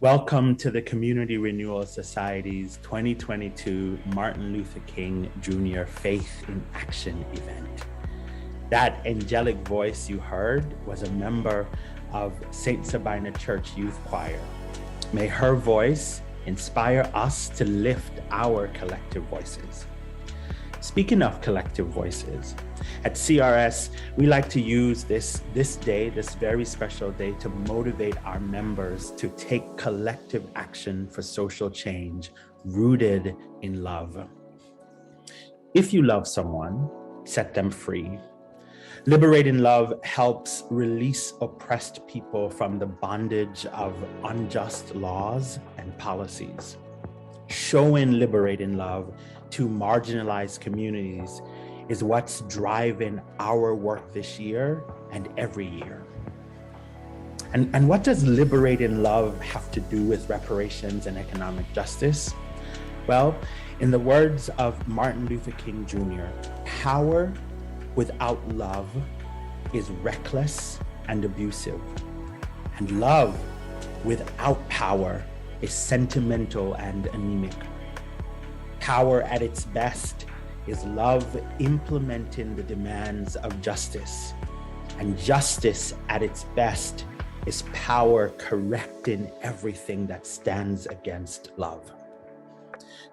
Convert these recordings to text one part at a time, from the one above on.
Welcome to the Community Renewal Society's 2022 Martin Luther King Jr. Faith in Action event. That angelic voice you heard was a member of St. Sabina Church Youth Choir. May her voice inspire us to lift our collective voices. Speaking of collective voices, at CRS, we like to use this very special day, to motivate our members to take collective action for social change rooted in love. If you love someone, set them free. Liberating love helps release oppressed people from the bondage of unjust laws and policies. Showing liberating love to marginalized communities is what's driving our work this year and every year. And what does liberating love have to do with reparations and economic justice? Well, in the words of Martin Luther King Jr., power without love is reckless and abusive. And love without power is sentimental and anemic. Power at its best is love implementing the demands of justice. And justice at its best is power correcting everything that stands against love.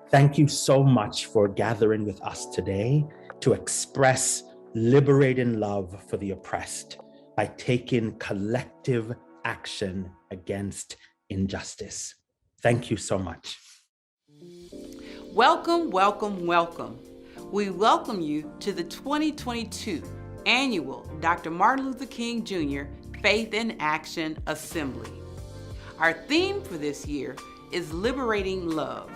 Thank you so much for gathering with us today to express liberating love for the oppressed by taking collective action against injustice. Thank you so much. Welcome, welcome, welcome. We welcome you to the 2022 annual Dr. Martin Luther King Jr. Faith in Action Assembly. Our theme for this year is Liberating Love,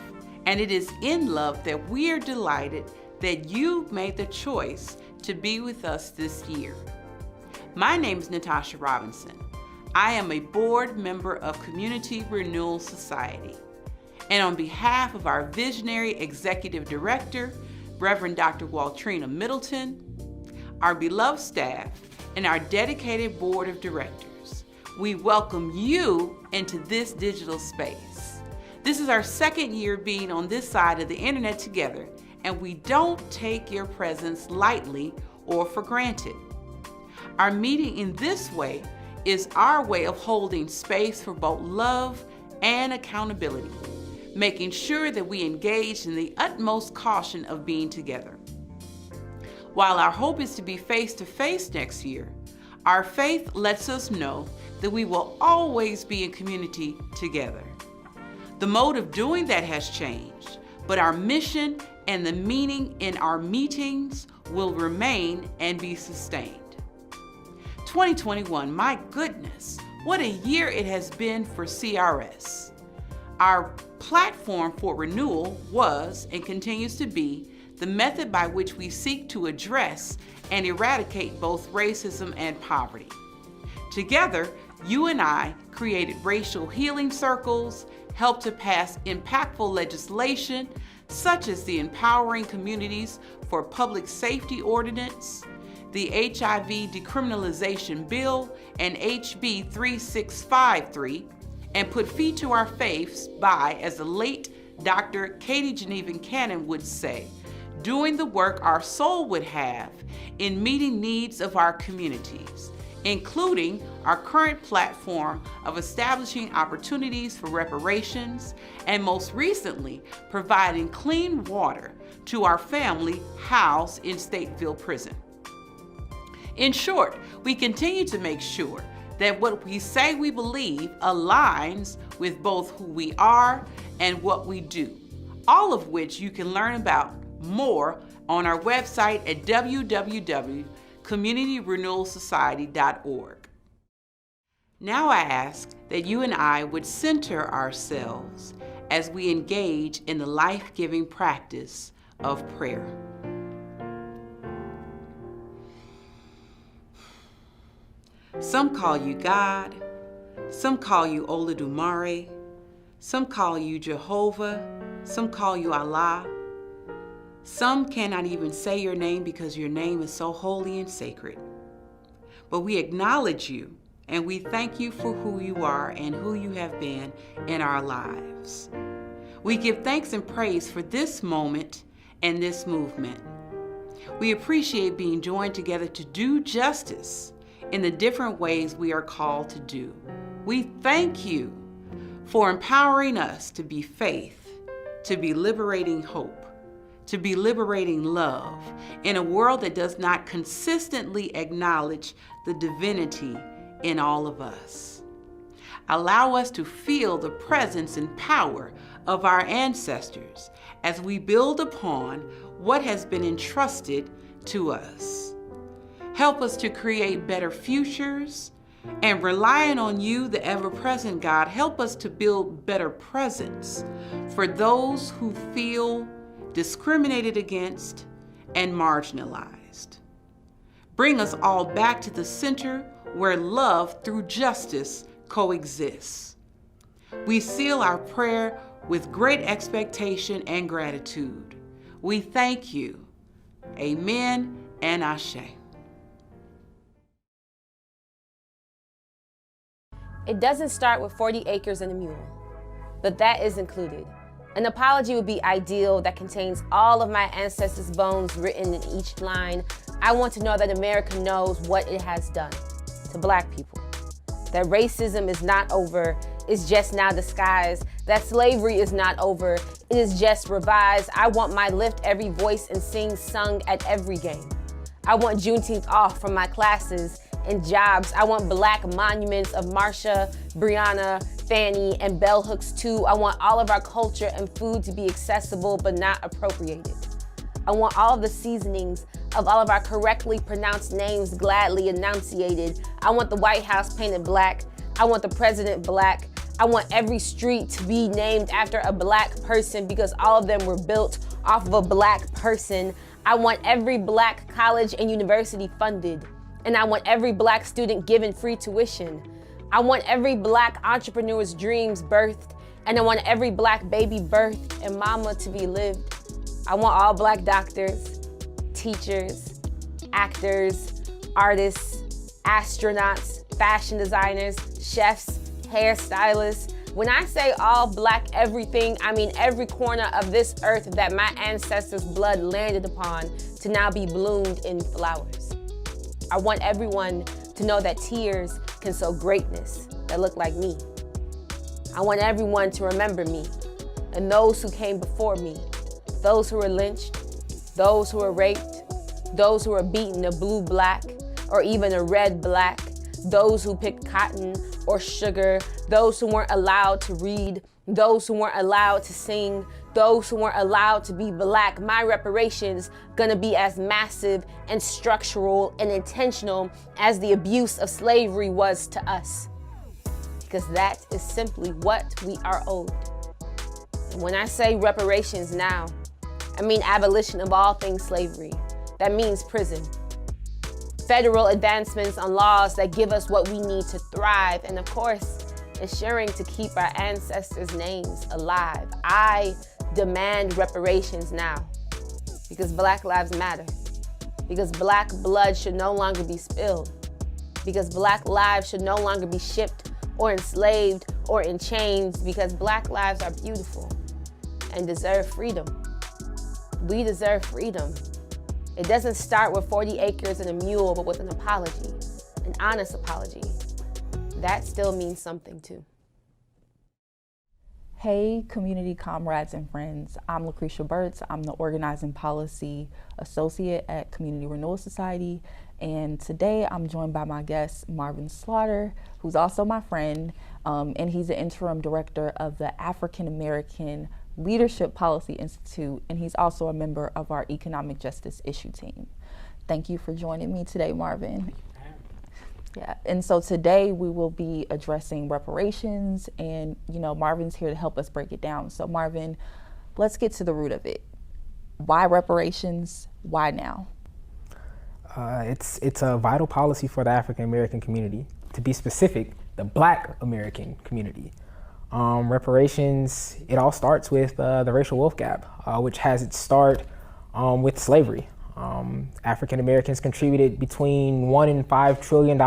and it is in love that we are delighted that you made the choice to be with us this year. My name is Natasha Robinson. I am a board member of Community Renewal Society. And on behalf of our visionary executive director, Reverend Dr. Waltrina Middleton, our beloved staff, and our dedicated board of directors, we welcome you into this digital space. This is our second year being on this side of the internet together, and we don't take your presence lightly or for granted. Our meeting in this way is our way of holding space for both love and accountability, making sure that we engage in the utmost caution of being together. While our hope is to be face-to-face next year, our faith lets us know that we will always be in community together. The mode of doing that has changed, but our mission and the meaning in our meetings will remain and be sustained. 2021, my goodness, what a year it has been for CRS. Our platform for renewal was and continues to be the method by which we seek to address and eradicate both racism and poverty. Together, you and I created racial healing circles, helped to pass impactful legislation such as the Empowering Communities for Public Safety Ordinance, the HIV Decriminalization Bill, and HB 3653, and put feet to our faiths by, as the late Dr. Katie Genevan Cannon would say, doing the work our soul would have in meeting needs of our communities, including our current platform of establishing opportunities for reparations, and most recently, providing clean water to our family housed in Stateville Prison. In short, we continue to make sure that what we say we believe aligns with both who we are and what we do, all of which you can learn about more on our website at www.communityrenewalsociety.org. Now I ask that you and I would center ourselves as we engage in the life-giving practice of prayer. Some call you God, some call you Olodumare, some call you Jehovah, some call you Allah. Some cannot even say your name because your name is so holy and sacred. But we acknowledge you and we thank you for who you are and who you have been in our lives. We give thanks and praise for this moment and this movement. We appreciate being joined together to do justice in the different ways we are called to do. We thank you for empowering us to be faith, to be liberating hope, to be liberating love in a world that does not consistently acknowledge the divinity in all of us. Allow us to feel the presence and power of our ancestors as we build upon what has been entrusted to us. Help us to create better futures, and relying on you, the ever-present God, help us to build better presents for those who feel discriminated against and marginalized. Bring us all back to the center where love through justice coexists. We seal our prayer with great expectation and gratitude. We thank you. Amen and Ashe. It doesn't start with 40 acres and a mule, but that is included. An apology would be ideal that contains all of my ancestors' bones written in each line. I want to know that America knows what it has done to Black people. That racism is not over, it's just now disguised. That slavery is not over, it is just revised. I want my lift every voice and sing sung at every game. I want Juneteenth off from my classes and jobs. I want Black monuments of Marsha, Breonna, Fannie, and bell hooks too. I want all of our culture and food to be accessible but not appropriated. I want all of the seasonings of all of our correctly pronounced names gladly enunciated. I want the White House painted Black. I want the president Black. I want every street to be named after a Black person because all of them were built off of a Black person. I want every Black college and university funded. And I want every Black student given free tuition. I want every Black entrepreneur's dreams birthed. And I want every Black baby birthed and mama to be lived. I want all Black doctors, teachers, actors, artists, astronauts, fashion designers, chefs, hairstylists. When I say all Black everything, I mean every corner of this earth that my ancestors' blood landed upon to now be bloomed in flowers. I want everyone to know that tears can sow greatness that look like me. I want everyone to remember me and those who came before me, those who were lynched, those who were raped, those who were beaten a blue black or even a red black, those who picked cotton or sugar, those who weren't allowed to read, those who weren't allowed to sing, those who weren't allowed to be Black. My reparations gonna be as massive and structural and intentional as the abuse of slavery was to us. Because that is simply what we are owed. And when I say reparations now, I mean abolition of all things slavery. That means prison. Federal advancements on laws that give us what we need to thrive, and of course, ensuring to keep our ancestors' names alive. I demand reparations now because Black lives matter, because Black blood should no longer be spilled, because Black lives should no longer be shipped or enslaved or in chains, because Black lives are beautiful and deserve freedom. We deserve freedom. It doesn't start with 40 acres and a mule, but with an apology, an honest apology. That still means something too. Hey, community comrades and friends. I'm Lucretia Burtz. I'm the Organizing Policy Associate at Community Renewal Society. And today I'm joined by my guest, Marvin Slaughter, who's also my friend. And he's the interim director of the African American Leadership Policy Institute. And he's also a member of our Economic Justice Issue team. Thank you for joining me today, Marvin. Yeah, and so today we will be addressing reparations, and Marvin's here to help us break it down. So Marvin, let's get to the root of it. Why reparations? Why now? It's a vital policy for the African American community. To be specific, the Black American community. Reparations, it all starts with the racial wealth gap, which has its start with slavery. African Americans contributed between $1 and $5 trillion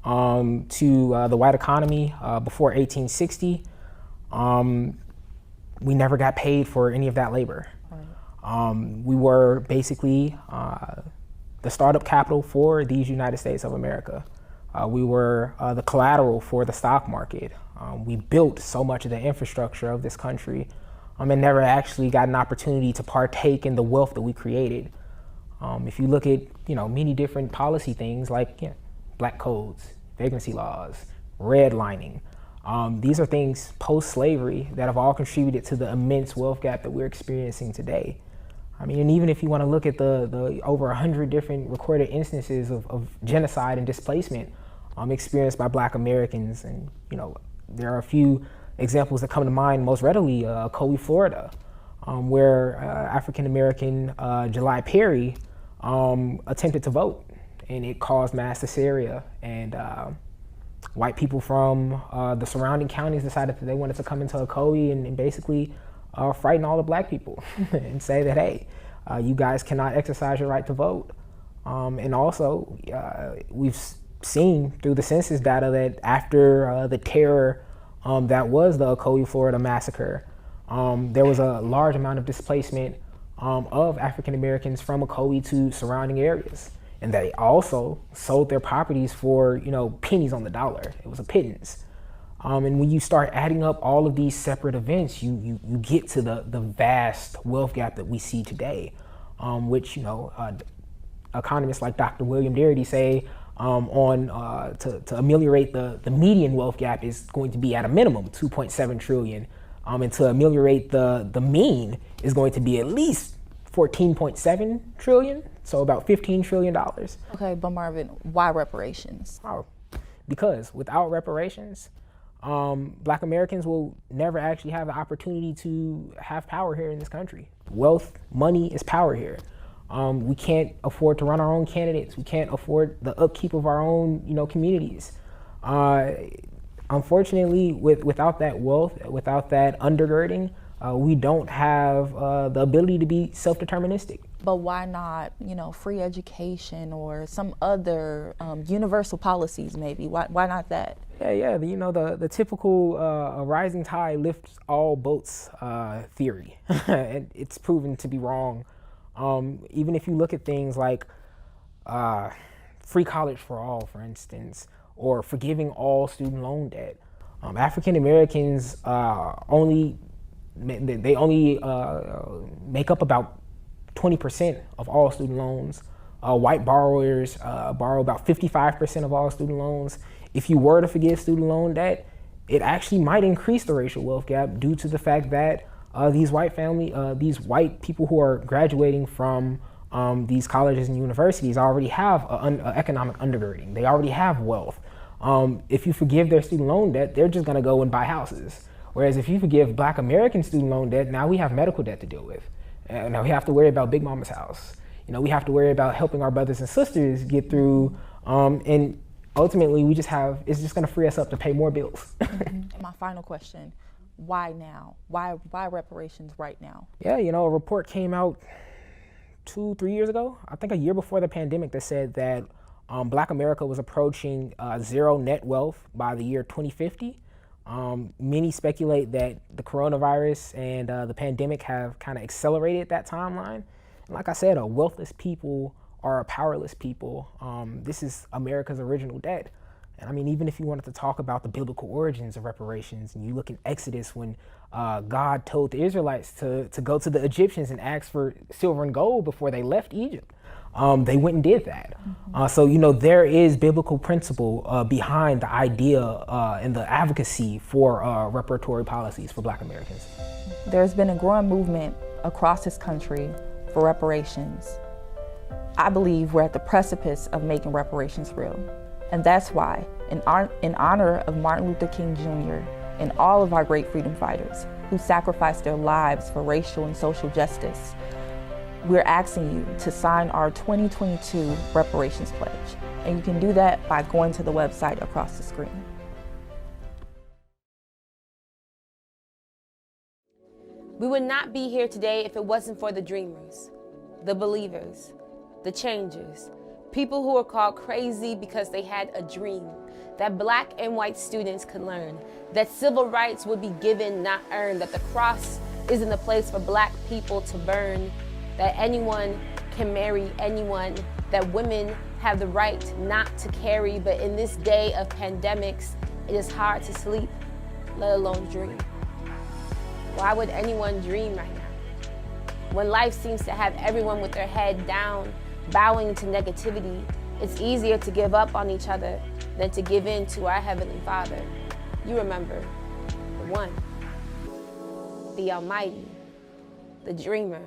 to the white economy before 1860, we never got paid for any of that labor. We were basically the startup capital for these United States of America. We were the collateral for the stock market. We built so much of the infrastructure of this country and never actually got an opportunity to partake in the wealth that we created. If you look at, many different policy things like black codes, vagrancy laws, redlining, these are things post-slavery that have all contributed to the immense wealth gap that we're experiencing today. I mean, and even if you want to look at the over 100 different recorded instances of genocide and displacement experienced by Black Americans, and there are a few examples that come to mind most readily. Ocoee, Florida, where African American July Perry attempted to vote, and it caused mass hysteria, and white people from the surrounding counties decided that they wanted to come into Ocoee and basically frighten all the Black people and say that, hey, you guys cannot exercise your right to vote. And also, we've seen through the census data that after the terror that was the Ocoee, Florida massacre, there was a large amount of displacement of African Americans from Ocoee to surrounding areas. And they also sold their properties for, pennies on the dollar. It was a pittance. And when you start adding up all of these separate events, you get to the vast wealth gap that we see today, which, economists like Dr. William Darity say to ameliorate the median wealth gap is going to be at a minimum 2.7 trillion. And to ameliorate the mean is going to be at least 14.7 trillion, so about $15 trillion. Okay, but Marvin, why reparations? Oh, because without reparations, Black Americans will never actually have the opportunity to have power here in this country. Wealth, money is power here. We can't afford to run our own candidates. We can't afford the upkeep of our own, communities. Unfortunately, without that wealth, without that undergirding, we don't have the ability to be self-deterministic. But why not, free education or some other universal policies maybe? Why not that? Yeah, the typical rising tide lifts all boats theory. And it's proven to be wrong. Even if you look at things like free college for all, for instance, or forgiving all student loan debt. African Americans only make up about 20% of all student loans. White borrowers borrow about 55% of all student loans. If you were to forgive student loan debt, it actually might increase the racial wealth gap due to the fact that these white people who are graduating from these colleges and universities already have an economic undergirding. They already have wealth. If you forgive their student loan debt, they're just gonna go and buy houses. Whereas if you forgive Black American student loan debt, now we have medical debt to deal with. Now we have to worry about Big Mama's house. We have to worry about helping our brothers and sisters get through, and ultimately it's just gonna free us up to pay more bills. My final question, why now? Why reparations right now? Yeah, a report came out 2-3 years ago, I think a year before the pandemic, that said that Black America was approaching zero net wealth by the year 2050. Many speculate that the coronavirus and the pandemic have kind of accelerated that timeline. And like I said, a wealthless people are a powerless people. This is America's original debt. And I mean, even if you wanted to talk about the biblical origins of reparations, and you look in Exodus when God told the Israelites to go to the Egyptians and ask for silver and gold before they left Egypt. They went and did that. So, there is biblical principle behind the idea and the advocacy for reparatory policies for Black Americans. There's been a growing movement across this country for reparations. I believe we're at the precipice of making reparations real. And that's why, in honor of Martin Luther King Jr. and all of our great freedom fighters who sacrificed their lives for racial and social justice, we're asking you to sign our 2022 reparations pledge. And you can do that by going to the website across the screen. We would not be here today if it wasn't for the dreamers, the believers, the changers, People who are called crazy because they had a dream that black and white students could learn, that civil rights would be given, not earned, that the cross isn't a place for black people to burn, that anyone can marry anyone, that women have the right not to carry, but in this day of pandemics, it is hard to sleep, let alone dream. Why would anyone dream right now? When life seems to have everyone with their head down, bowing to negativity, it's easier to give up on each other than to give in to our Heavenly Father. You remember, the one, the Almighty, the dreamer,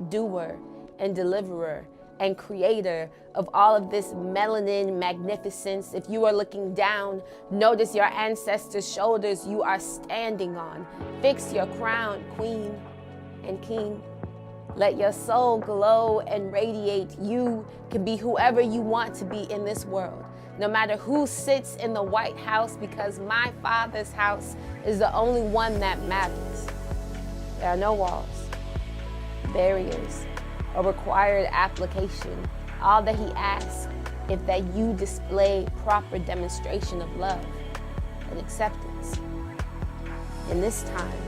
doer, and deliverer, and creator of all of this melanin magnificence. If you are looking down, notice your ancestors' shoulders you are standing on. Fix your crown, queen and king. Let your soul glow and radiate. You can be whoever you want to be in this world, no matter who sits in the White House, because my Father's house is the only one that matters. There are no walls, barriers, or required application. All that he asks is that you display proper demonstration of love and acceptance. In this time,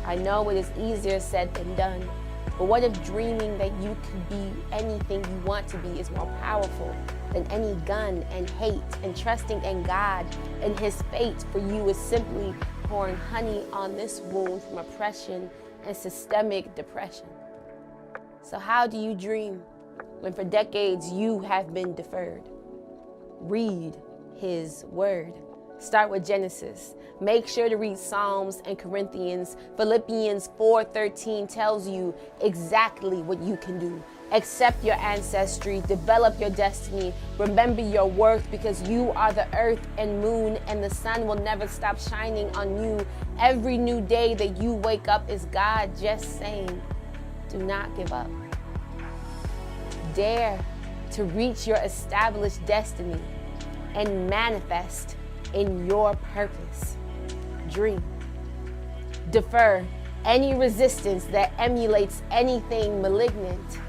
I know it is easier said than done, but what if dreaming that you can be anything you want to be is more powerful than any gun and hate, and trusting in God and his fate for you is simply pouring honey on this wound from oppression and systemic depression. So how do you dream when for decades you have been deferred? Read his word. Start with Genesis. Make sure to read Psalms and Corinthians. Philippians 4:13 tells you exactly what you can do. Accept your ancestry, develop your destiny, remember your worth, because you are the earth and moon, and the sun will never stop shining on you. Every new day that you wake up is God just saying, do not give up. Dare to reach your established destiny and manifest in your purpose. Dream. Defer any resistance that emulates anything malignant.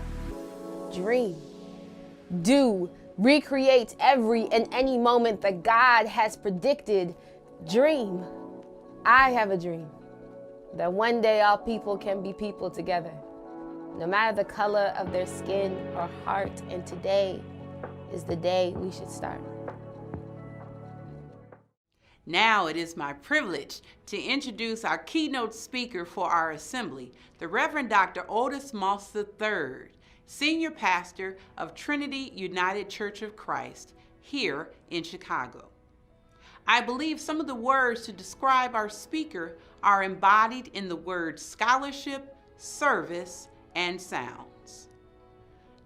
Dream. Do. Recreate every and any moment that God has predicted. Dream. I have a dream that one day all people can be people together, no matter the color of their skin or heart, and today is the day we should start. Now it is my privilege to introduce our keynote speaker for our assembly, the Reverend Dr. Otis Moss III, Senior Pastor of Trinity United Church of Christ here in Chicago. I believe some of the words to describe our speaker are embodied in the words scholarship, service, and sounds.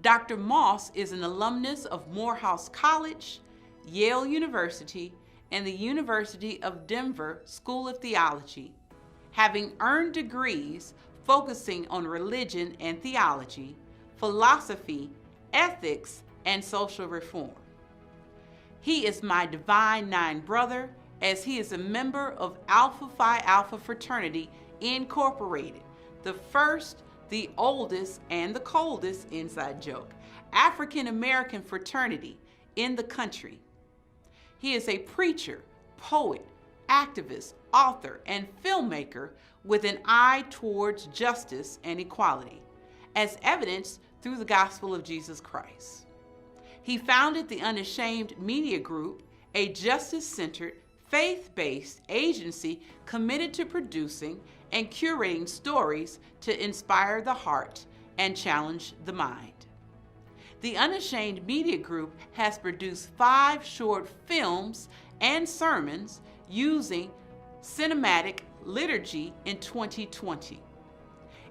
Dr. Moss is an alumnus of Morehouse College, Yale University, and the University of Denver School of Theology, having earned degrees focusing on religion and theology, philosophy, ethics, and social reform. He is my Divine Nine brother, as he is a member of Alpha Phi Alpha Fraternity Incorporated, the first, the oldest, and the coldest, inside joke, African American fraternity in the country. He is a preacher, poet, activist, author, and filmmaker with an eye towards justice and equality, as evidenced through the gospel of Jesus Christ. He founded the Unashamed Media Group, a justice-centered, faith-based agency committed to producing and curating stories to inspire the heart and challenge the mind. The Unashamed Media Group has produced 5 short films and sermons using cinematic liturgy in 2020.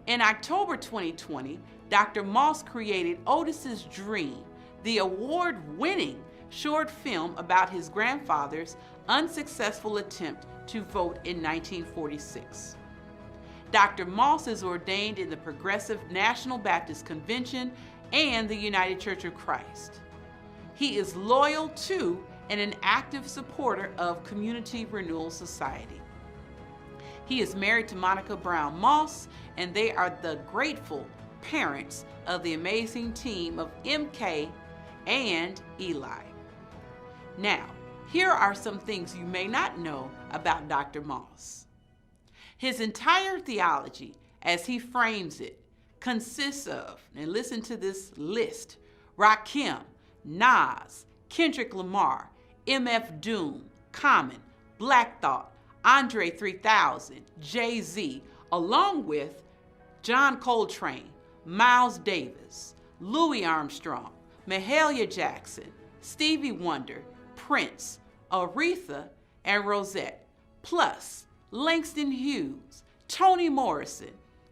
In October 2020, Dr. Moss created Otis's Dream, the award-winning short film about his grandfather's unsuccessful attempt to vote in 1946. Dr. Moss is ordained in the Progressive National Baptist Convention and the United Church of Christ. He is loyal to and an active supporter of Community Renewal Society. He is married to Monica Brown Moss, and they are the grateful parents of the amazing team of MK and Eli. Now, here are some things you may not know about Dr. Moss. His entire theology, as he frames it, consists of, and listen to this list, Rakim, Nas, Kendrick Lamar, MF Doom, Common, Black Thought, Andre 3000, Jay-Z, along with John Coltrane, Miles Davis, Louis Armstrong, Mahalia Jackson, Stevie Wonder, Prince, Aretha, and Rosette, plus Langston Hughes, Toni Morrison,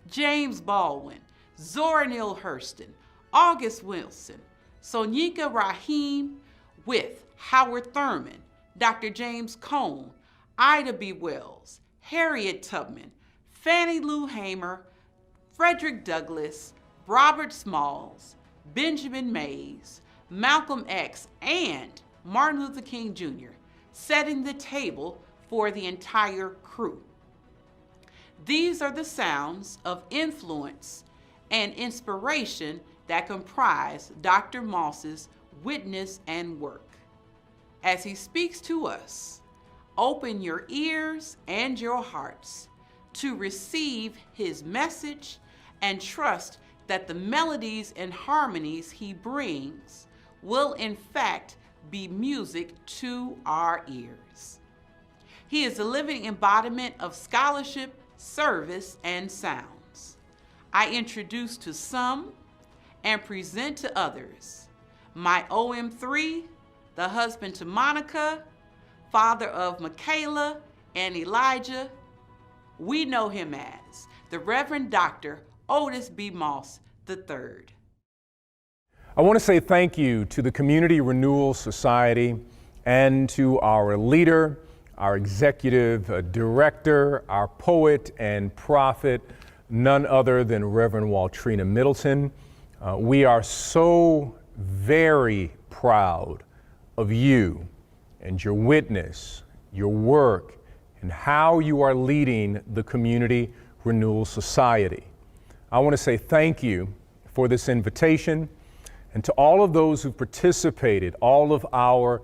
James Baldwin, Zora Neale Hurston, August Wilson, Sonika Rahim, with Howard Thurman, Dr. James Cone, Ida B. Wells, Harriet Tubman, Fannie Lou Hamer, Frederick Douglass, Robert Smalls, Benjamin Mays, Malcolm X, and Martin Luther King Jr., setting the table for the entire crew. These are the sounds of influence and inspiration that comprise Dr. Moss's witness and work. As he speaks to us, open your ears and your hearts to receive his message and trust that the melodies and harmonies he brings will in fact be music to our ears. He is a living embodiment of scholarship, service, and sounds. I introduce to some and present to others my OM3, the husband to Monica, father of Michaela and Elijah. We know him as the Reverend Dr. Otis B. Moss III. I want to say thank you to the Community Renewal Society and to our leader, our executive director, our poet and prophet, none other than Reverend Waltrina Middleton. We are so very proud of you and your witness, your work, and how you are leading the Community Renewal Society. I want to say thank you for this invitation, and to all of those who participated, all of our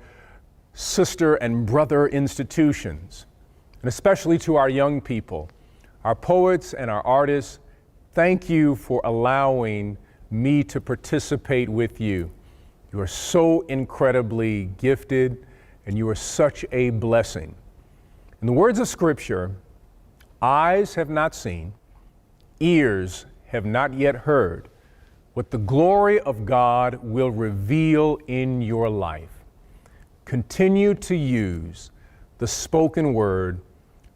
sister and brother institutions, and especially to our young people, our poets and our artists, thank you for allowing me to participate with you. You are so incredibly gifted, and you are such a blessing. In the words of Scripture, eyes have not seen, ears have not yet heard what the glory of God will reveal in your life. Continue to use the spoken word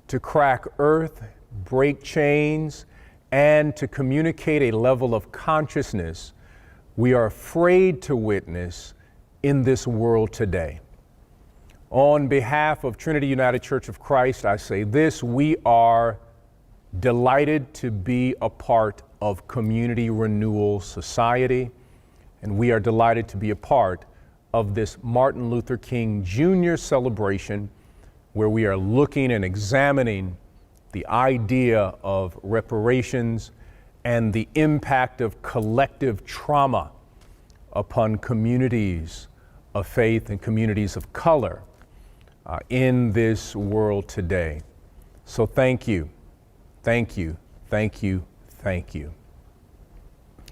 to crack earth, break chains, and to communicate a level of consciousness we are afraid to witness in this world today. On behalf of Trinity United Church of Christ, I say this: we are delighted to be a part of Community Renewal Society, and we are delighted to be a part of this Martin Luther King Jr. celebration, where we are looking and examining the idea of reparations and the impact of collective trauma upon communities of faith and communities of color in this world today. So thank you, thank you, thank you, thank you.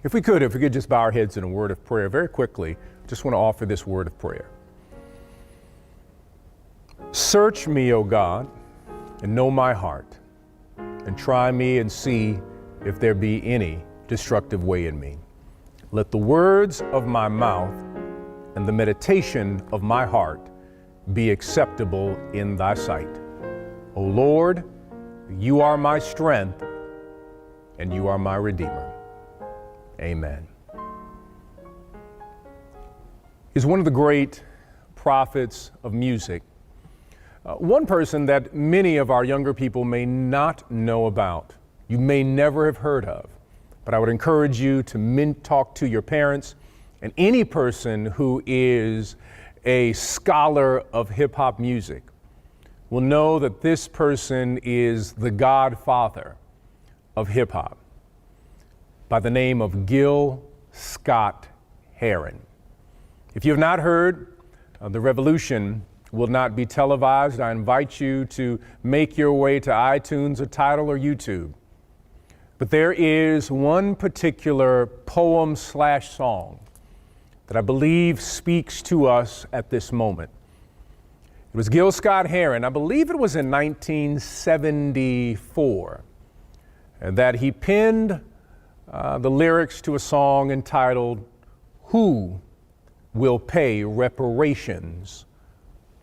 If we could just bow our heads in a word of prayer very quickly, just want to offer this word of prayer. Search me, O God, and know my heart, and try me and see if there be any destructive way in me. Let the words of my mouth and the meditation of my heart be acceptable in thy sight. O Lord, you are my strength, and you are my Redeemer. Amen. He's one of the great prophets of music. One person that many of our younger people may not know about, you may never have heard of, but I would encourage you to talk to your parents and any person who is a scholar of hip-hop music will know that this person is the godfather of hip-hop by the name of Gil Scott-Heron. If you have not heard, the revolution will not be televised. I invite you to make your way to iTunes or Tidal or YouTube. But there is one particular poem/song that I believe speaks to us at this moment. It was Gil Scott-Heron, I believe it was in 1974, that he penned the lyrics to a song entitled, "Who Will Pay Reparations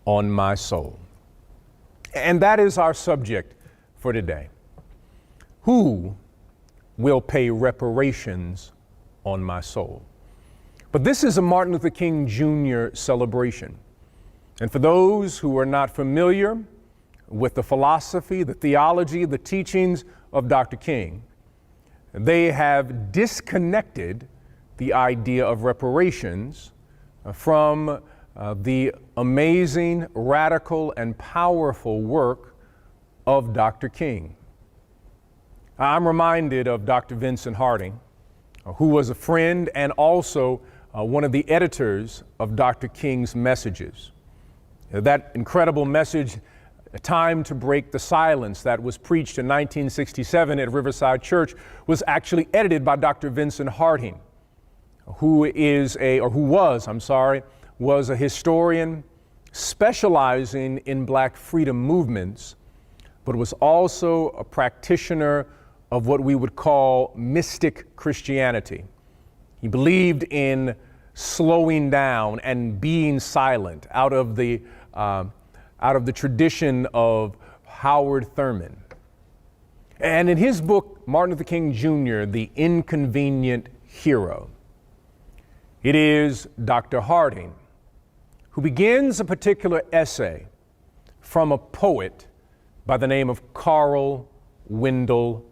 on My Soul?" And that is our subject for today. Who will pay reparations on my soul? But this is a Martin Luther King Jr. celebration. And for those who are not familiar with the philosophy, the theology, the teachings of Dr. King, they have disconnected the idea of reparations from the amazing, radical, and powerful work of Dr. King. I'm reminded of Dr. Vincent Harding, who was a friend and also one of the editors of Dr. King's messages. That incredible message, "A Time to Break the Silence," that was preached in 1967 at Riverside Church, was actually edited by Dr. Vincent Harding, who was a historian specializing in Black freedom movements, but was also a practitioner of what we would call mystic Christianity. He believed in slowing down and being silent out of the tradition of Howard Thurman. And in his book, Martin Luther King Jr., The Inconvenient Hero, it is Dr. Harding who begins a particular essay from a poet by the name of Carl Wendell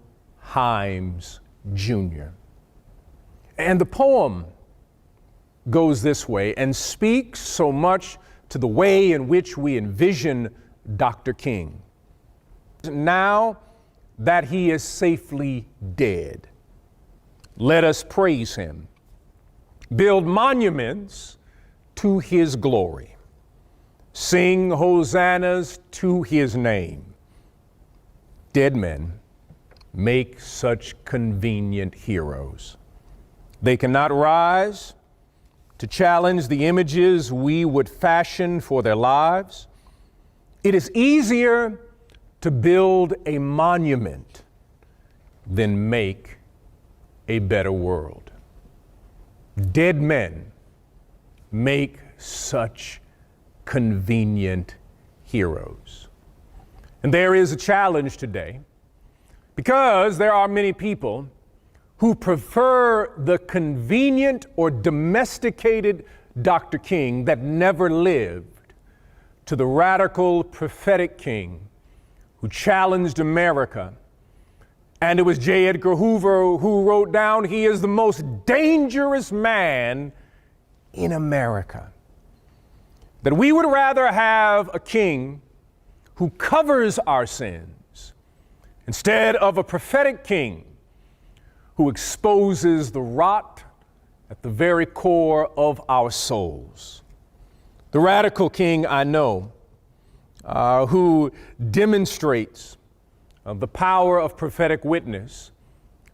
Himes Jr. And the poem goes this way and speaks so much to the way in which we envision Dr. King. Now that he is safely dead, let us praise him, build monuments to his glory, sing hosannas to his name. Dead men make such convenient heroes. They cannot rise to challenge the images we would fashion for their lives. It is easier to build a monument than make a better world. Dead men make such convenient heroes. And there is a challenge today, because there are many people who prefer the convenient or domesticated Dr. King that never lived to the radical prophetic King who challenged America. And it was J. Edgar Hoover who wrote down, "He is the most dangerous man in America." That we would rather have a king who covers our sins instead of a prophetic king who exposes the rot at the very core of our souls. The radical king I know, who demonstrates the power of prophetic witness,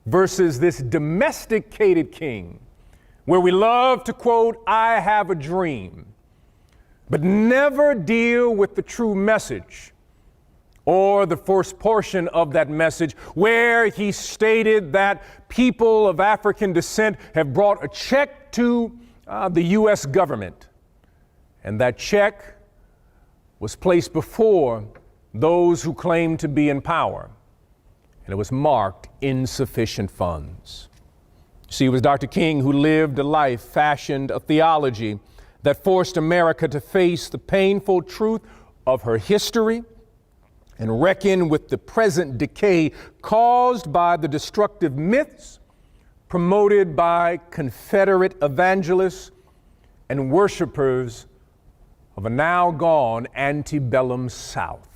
versus this domesticated king, where we love to quote, "I have a dream," but never deal with the true message or the first portion of that message, where he stated that people of African descent have brought a check to the U.S. government, and that check was placed before those who claimed to be in power, and it was marked insufficient funds. See, it was Dr. King who lived a life, fashioned a theology that forced America to face the painful truth of her history and reckon with the present decay caused by the destructive myths promoted by Confederate evangelists and worshipers of a now gone antebellum South.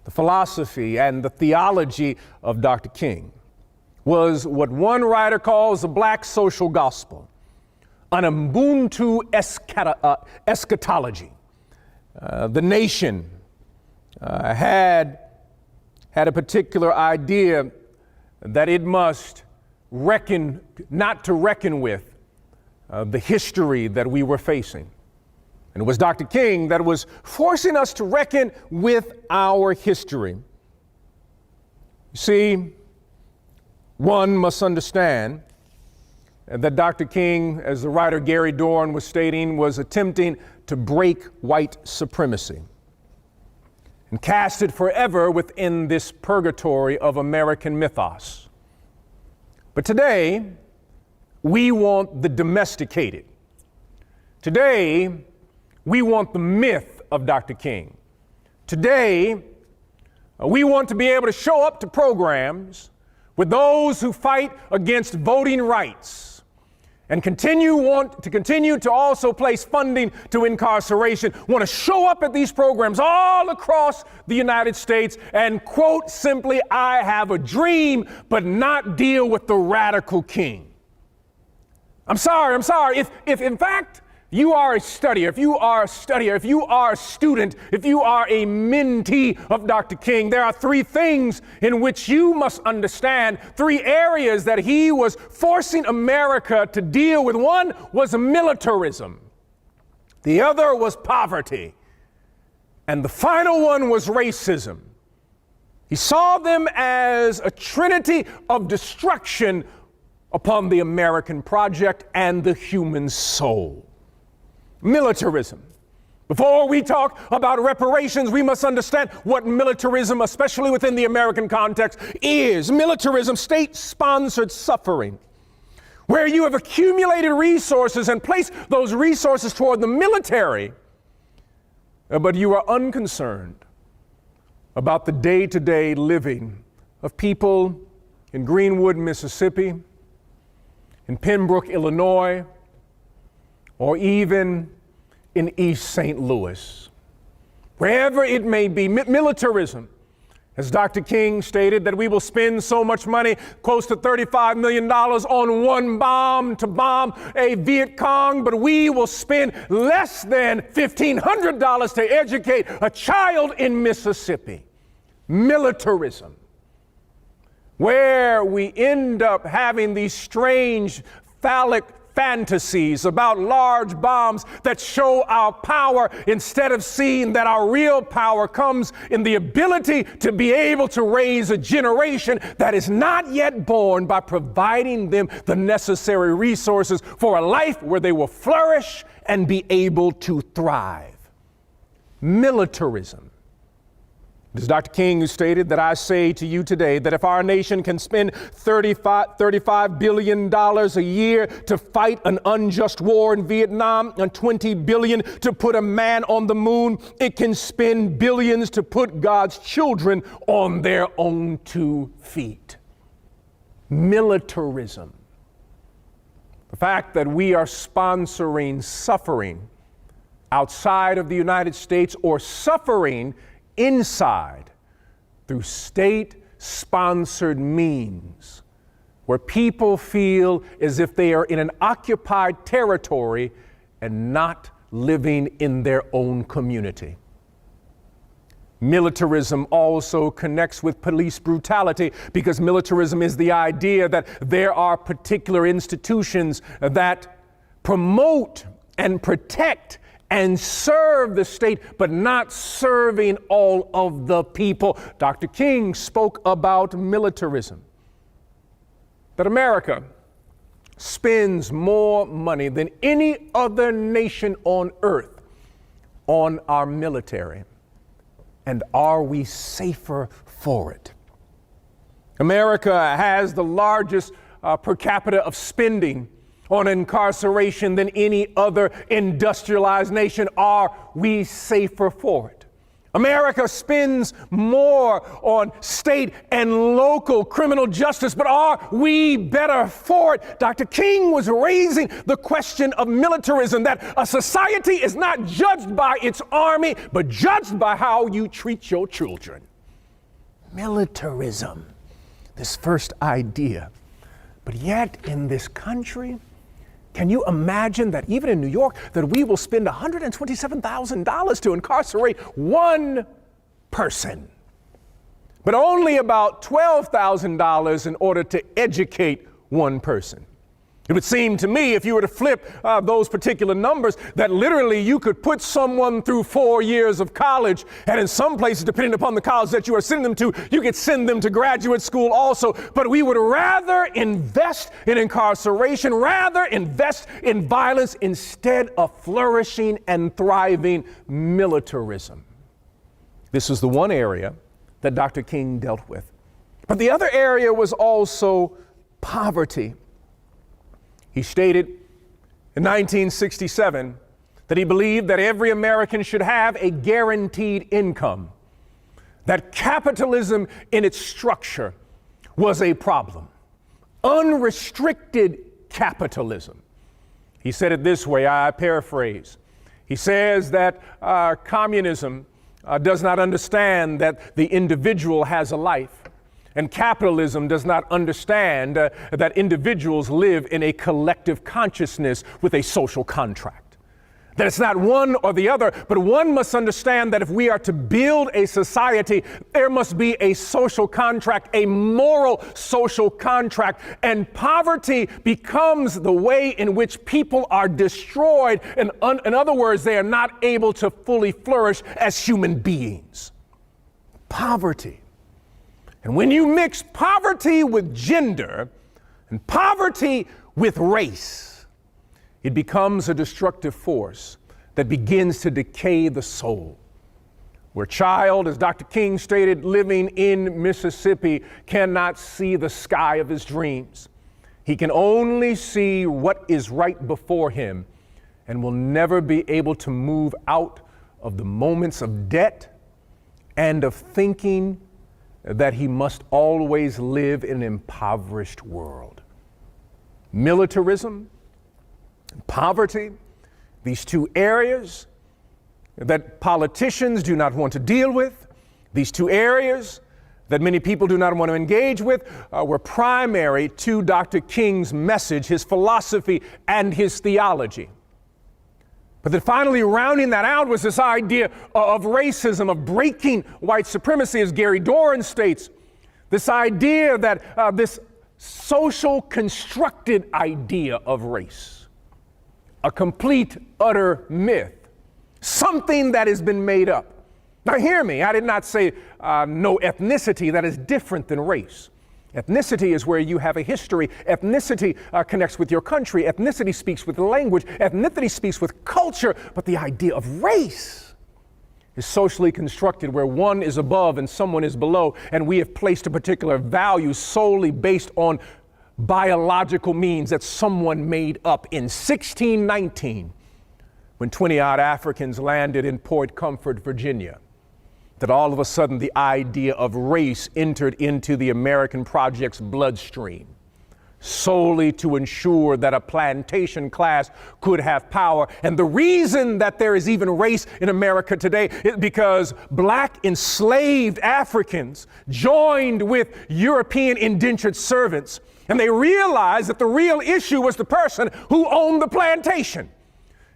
The philosophy and the theology of Dr. King was what one writer calls a black social gospel, an Ubuntu eschatology. The nation had a particular idea that it must not to reckon with the history that we were facing. And it was Dr. King that was forcing us to reckon with our history. You see, one must understand that Dr. King, as the writer Gary Dorn was stating, was attempting to break white supremacy and cast it forever within this purgatory of American mythos. But today, we want the domesticated. Today, we want the myth of Dr. King. Today, we want to be able to show up to programs with those who fight against voting rights and want to continue to also place funding to incarceration, want to show up at these programs all across the United States and quote simply, "I have a dream," but not deal with the radical king. I'm sorry. If in fact you are a studier, if you are a student, if you are a mentee of Dr. King, there are three things in which you must understand, three areas that he was forcing America to deal with. One was militarism. The other was poverty. And the final one was racism. He saw them as a trinity of destruction upon the American project and the human soul. Militarism. Before we talk about reparations, we must understand what militarism, especially within the American context, is. Militarism, state-sponsored suffering, where you have accumulated resources and placed those resources toward the military, but you are unconcerned about the day-to-day living of people in Greenwood, Mississippi, in Pembroke, Illinois, or even in East St. Louis. Wherever it may be, militarism, as Dr. King stated, that we will spend so much money, close to $35 million on one bomb to bomb a Viet Cong, but we will spend less than $1,500 to educate a child in Mississippi. Militarism, where we end up having these strange phallic fantasies about large bombs that show our power instead of seeing that our real power comes in the ability to be able to raise a generation that is not yet born by providing them the necessary resources for a life where they will flourish and be able to thrive. Militarism. It is Dr. King who stated that I say to you today that if our nation can spend $35 billion a year to fight an unjust war in Vietnam and $20 billion to put a man on the moon, it can spend billions to put God's children on their own 2 feet. Militarism. The fact that we are sponsoring suffering outside of the United States or suffering inside through state-sponsored means where people feel as if they are in an occupied territory and not living in their own community. Militarism also connects with police brutality because militarism is the idea that there are particular institutions that promote and protect and serve the state, but not serving all of the people. Dr. King spoke about militarism, that America spends more money than any other nation on earth on our military. And are we safer for it? America has the largest per capita of spending on incarceration than any other industrialized nation. Are we safer for it? America spends more on state and local criminal justice, but are we better for it? Dr. King was raising the question of militarism, that a society is not judged by its army, but judged by how you treat your children. Militarism, this first idea. But yet in this country, Can you imagine that even in New York, that we will spend $127,000 to incarcerate one person, but only about $12,000 in order to educate one person? It would seem to me, if you were to flip those particular numbers, that literally you could put someone through 4 years of college, and in some places, depending upon the college that you are sending them to, you could send them to graduate school also. But we would rather invest in incarceration, rather invest in violence, instead of flourishing and thriving militarism. This was the one area that Dr. King dealt with. But the other area was also poverty. He stated in 1967 that he believed that every American should have a guaranteed income, that capitalism in its structure was a problem, unrestricted capitalism. He said it this way, I paraphrase. He says that communism does not understand that the individual has a life. And capitalism does not understand that individuals live in a collective consciousness with a social contract. That it's not one or the other, but one must understand that if we are to build a society, there must be a social contract, a moral social contract. And poverty becomes the way in which people are destroyed. In other words, they are not able to fully flourish as human beings. Poverty. And when you mix poverty with gender and poverty with race, it becomes a destructive force that begins to decay the soul. Where a child, as Dr. King stated, living in Mississippi cannot see the sky of his dreams. He can only see what is right before him and will never be able to move out of the moments of debt and of thinking that he must always live in an impoverished world. Militarism, poverty, these two areas that politicians do not want to deal with, these two areas that many people do not want to engage with, were primary to Dr. King's message, his philosophy, and his theology. But then finally rounding that out was this idea of racism, of breaking white supremacy, as Gary Doran states. This idea that this social constructed idea of race, a complete, utter myth, something that has been made up. Now hear me, I did not say no ethnicity that is different than race. Ethnicity is where you have a history. Ethnicity connects with your country. Ethnicity speaks with language. Ethnicity speaks with culture. But the idea of race is socially constructed where one is above and someone is below. And we have placed a particular value solely based on biological means that someone made up in 1619 when 20-odd Africans landed in Port Comfort, Virginia. That all of a sudden the idea of race entered into the American project's bloodstream, solely to ensure that a plantation class could have power. And the reason that there is even race in America today is because black enslaved Africans joined with European indentured servants, and they realized that the real issue was the person who owned the plantation.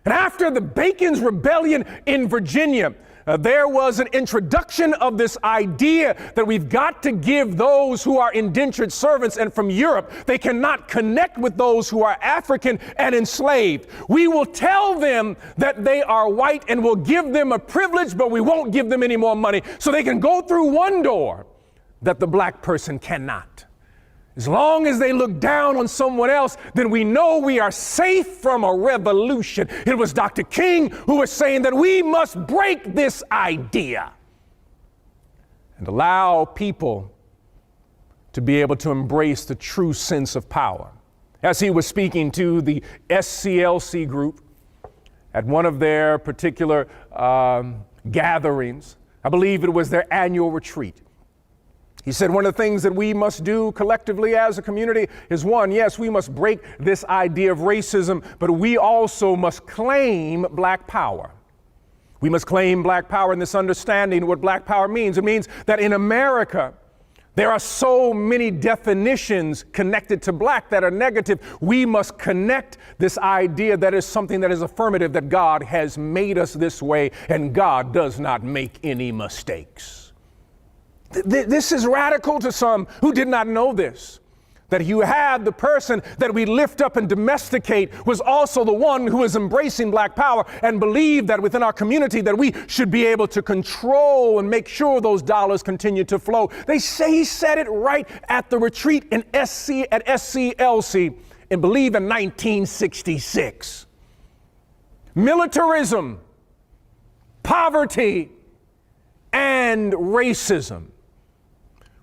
And after the Bacon's Rebellion in Virginia, there was an introduction of this idea that we've got to give those who are indentured servants and from Europe, they cannot connect with those who are African and enslaved. We will tell them that they are white and we'll give them a privilege, but we won't give them any more money so they can go through one door that the black person cannot. As long as they look down on someone else, then we know we are safe from a revolution. It was Dr. King who was saying that we must break this idea and allow people to be able to embrace the true sense of power. As he was speaking to the SCLC group at one of their particular gatherings, I believe it was their annual retreat. He said one of the things that we must do collectively as a community is one, yes, we must break this idea of racism, but we also must claim black power. We must claim black power in this understanding what black power means. It means that in America, There are so many definitions connected to black that are negative. We must connect this idea that is something that is affirmative, that God has made us this way and God does not make any mistakes. This is radical to some who did not know this. That you have the person that we lift up and domesticate was also the one who is embracing black power and believe that within our community that we should be able to control and make sure those dollars continue to flow. They say he said it right at the retreat at SCLC and believe in 1966. Militarism, poverty, and racism.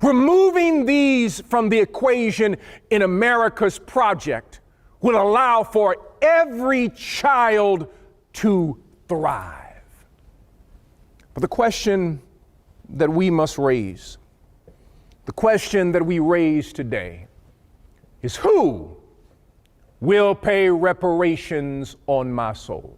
Removing these from the equation in America's project will allow for every child to thrive. But the question that we must raise, the question that we raise today, is who will pay reparations on my soul?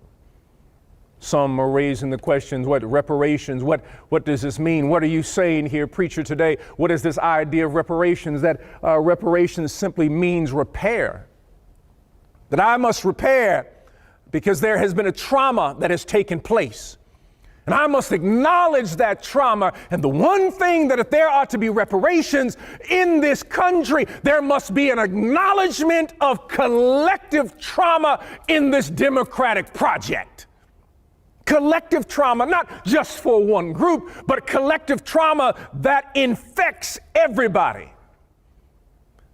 Some are raising the questions, what reparations, what does this mean? What are you saying here, preacher, today? What is this idea of reparations? That reparations simply means repair. That I must repair because there has been a trauma that has taken place. And I must acknowledge that trauma. And the one thing that if there are to be reparations in this country, there must be an acknowledgement of collective trauma in this democratic project. Collective trauma, not just for one group, but collective trauma that infects everybody.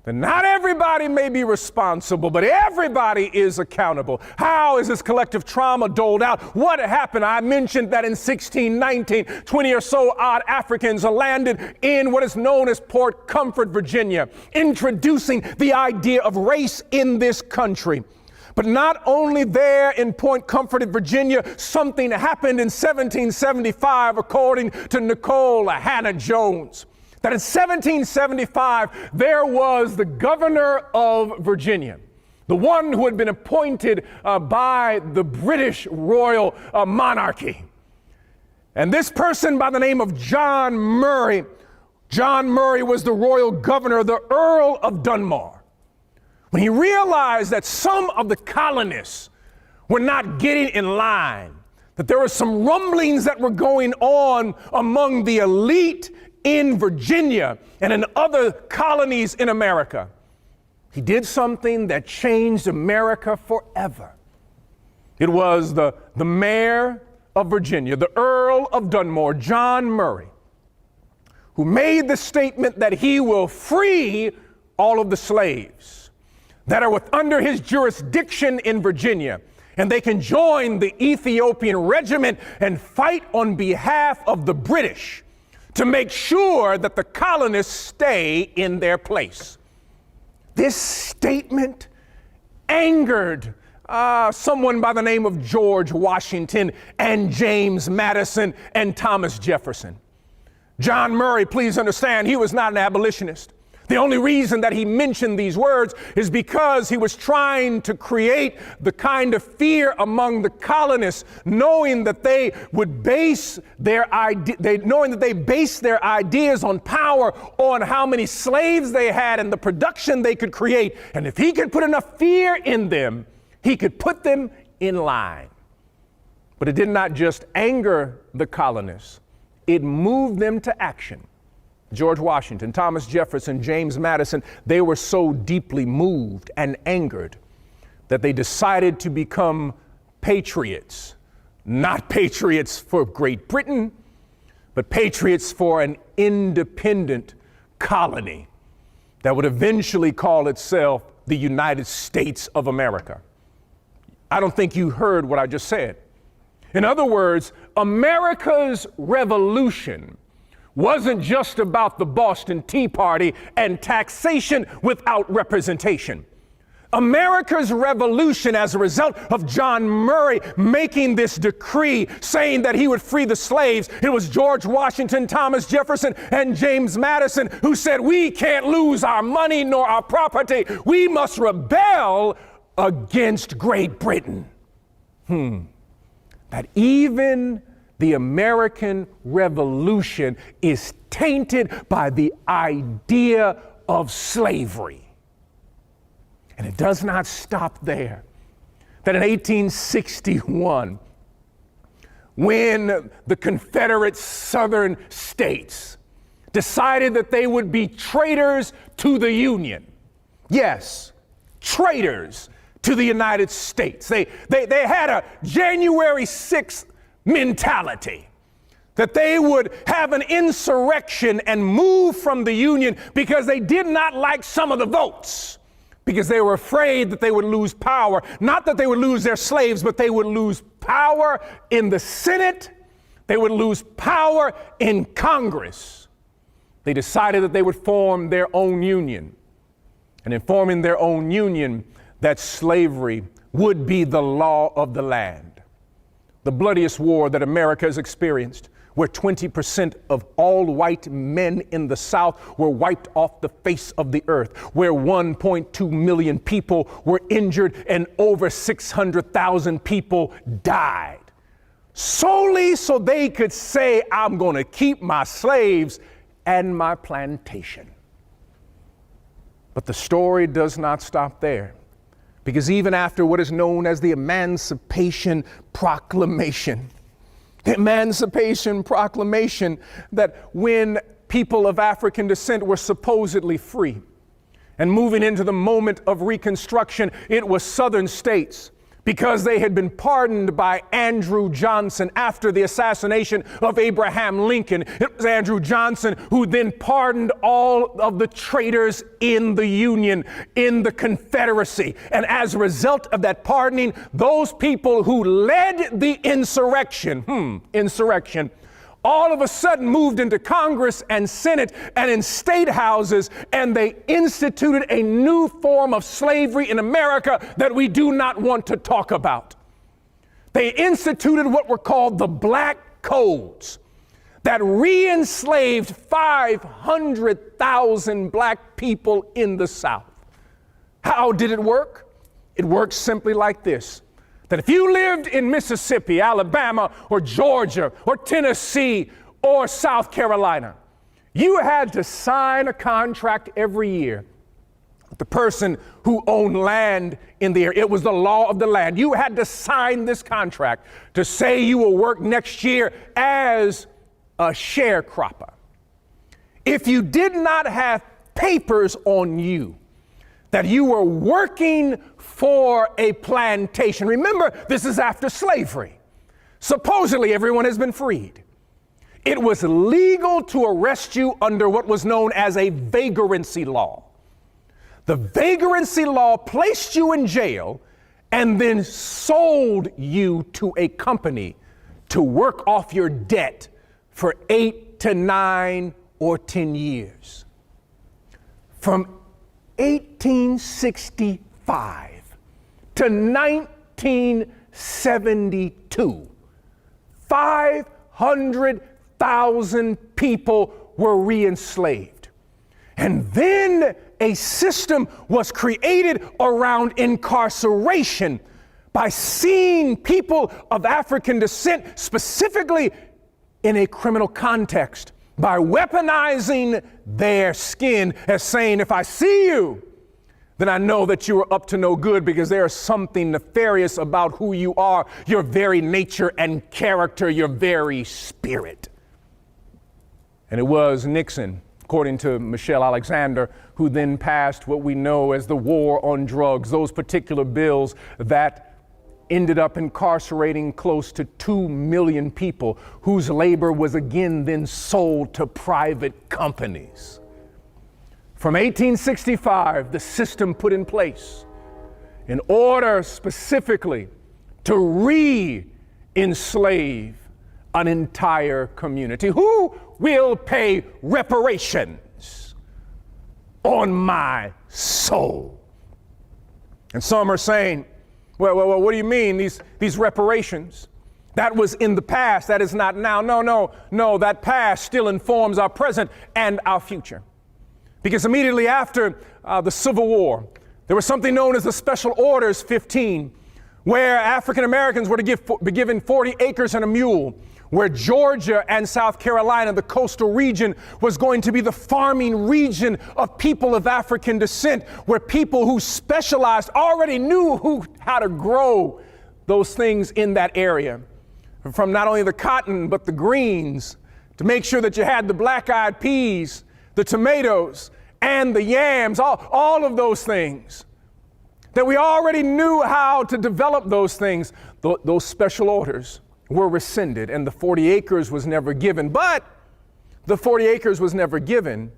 And not everybody may be responsible, but everybody is accountable. How is this collective trauma doled out? What happened? I mentioned that in 1619, 20 or so odd Africans landed in what is known as Port Comfort, Virginia, introducing the idea of race in this country. But not only there in Point Comfort, Virginia, something happened in 1775, according to Nicole Hannah Jones, that in 1775, there was the governor of Virginia, the one who had been appointed by the British royal monarchy. And this person by the name of John Murray was the royal governor, the Earl of Dunmore. When he realized that some of the colonists were not getting in line, that there were some rumblings that were going on among the elite in Virginia and in other colonies in America, he did something that changed America forever. It was the mayor of Virginia, the Earl of Dunmore, John Murray, who made the statement that he will free all of the slaves that are under his jurisdiction in Virginia, and they can join the Ethiopian regiment and fight on behalf of the British to make sure that the colonists stay in their place. This statement angered someone by the name of George Washington and James Madison and Thomas Jefferson. John Murray, please understand, he was not an abolitionist. The only reason that he mentioned these words is because he was trying to create the kind of fear among the colonists, knowing that they would base their based their ideas on power, on how many slaves they had and the production they could create. And if he could put enough fear in them, he could put them in line. But it did not just anger the colonists, it moved them to action. George Washington, Thomas Jefferson, James Madison, they were so deeply moved and angered that they decided to become patriots. Not patriots for Great Britain, but patriots for an independent colony that would eventually call itself the United States of America. I don't think you heard what I just said. In other words, America's revolution wasn't just about the Boston Tea Party and taxation without representation. America's revolution, as a result of John Murray making this decree saying that he would free the slaves, it was George Washington, Thomas Jefferson, and James Madison who said, we can't lose our money nor our property. We must rebel against Great Britain. That even the American Revolution is tainted by the idea of slavery. And it does not stop there. That in 1861, when the Confederate Southern states decided that they would be traitors to the Union. Yes, traitors to the United States. They had a January 6th mentality that they would have an insurrection and move from the Union because they did not like some of the votes, because they were afraid that they would lose power. Not that they would lose their slaves, but they would lose power in the Senate. They would lose power in Congress. They decided that they would form their own union. And in forming their own union, that slavery would be the law of the land. The bloodiest war that America has experienced, where 20% of all white men in the South were wiped off the face of the earth, where 1.2 million people were injured and over 600,000 people died, solely so they could say, I'm going to keep my slaves and my plantation. But the story does not stop there, because even after what is known as the Emancipation Proclamation, that when people of African descent were supposedly free and moving into the moment of Reconstruction, it was Southern states, because they had been pardoned by Andrew Johnson after the assassination of Abraham Lincoln. It was Andrew Johnson who then pardoned all of the traitors in the Union, in the Confederacy. And as a result of that pardoning, those people who led the insurrection, all of a sudden moved into Congress and Senate and in state houses, and they instituted a new form of slavery in America that we do not want to talk about. They instituted what were called the Black Codes that re-enslaved 500,000 black people in the South. How did it work? It worked simply like this. That if you lived in Mississippi, Alabama, or Georgia, or Tennessee, or South Carolina, you had to sign a contract every year with the person who owned land in the area. It was the law of the land. You had to sign this contract to say you will work next year as a sharecropper. If you did not have papers on you that you were working for a plantation. Remember, this is after slavery. Supposedly everyone has been freed. It was legal to arrest you under what was known as a vagrancy law. The vagrancy law placed you in jail and then sold you to a company to work off your debt for 8 to 9 or 10 years. From 1865 to 1972, 500,000 people were re-enslaved. And then a system was created around incarceration by seeing people of African descent, specifically in a criminal context, by weaponizing their skin as saying, if I see you, then I know that you are up to no good, because there is something nefarious about who you are, your very nature and character, your very spirit. And it was Nixon, according to Michelle Alexander, who then passed what we know as the War on Drugs, those particular bills that ended up incarcerating close to 2 million people whose labor was again then sold to private companies. From 1865, the system put in place in order specifically to re-enslave an entire community. Who will pay reparations on my soul? And some are saying, well, what do you mean, these reparations? That was in the past, that is not now. No, that past still informs our present and our future. Because immediately after the Civil War, there was something known as the Special Orders 15, where African Americans were to be given 40 acres and a mule, where Georgia and South Carolina, the coastal region, was going to be the farming region of people of African descent, where people who specialized already knew how to grow those things in that area. From not only the cotton, but the greens, to make sure that you had the black-eyed peas, the tomatoes, and the yams, all of those things. That we already knew how to develop those things. Those special orders were rescinded, and the 40 acres was never given. But the 40 acres was never given,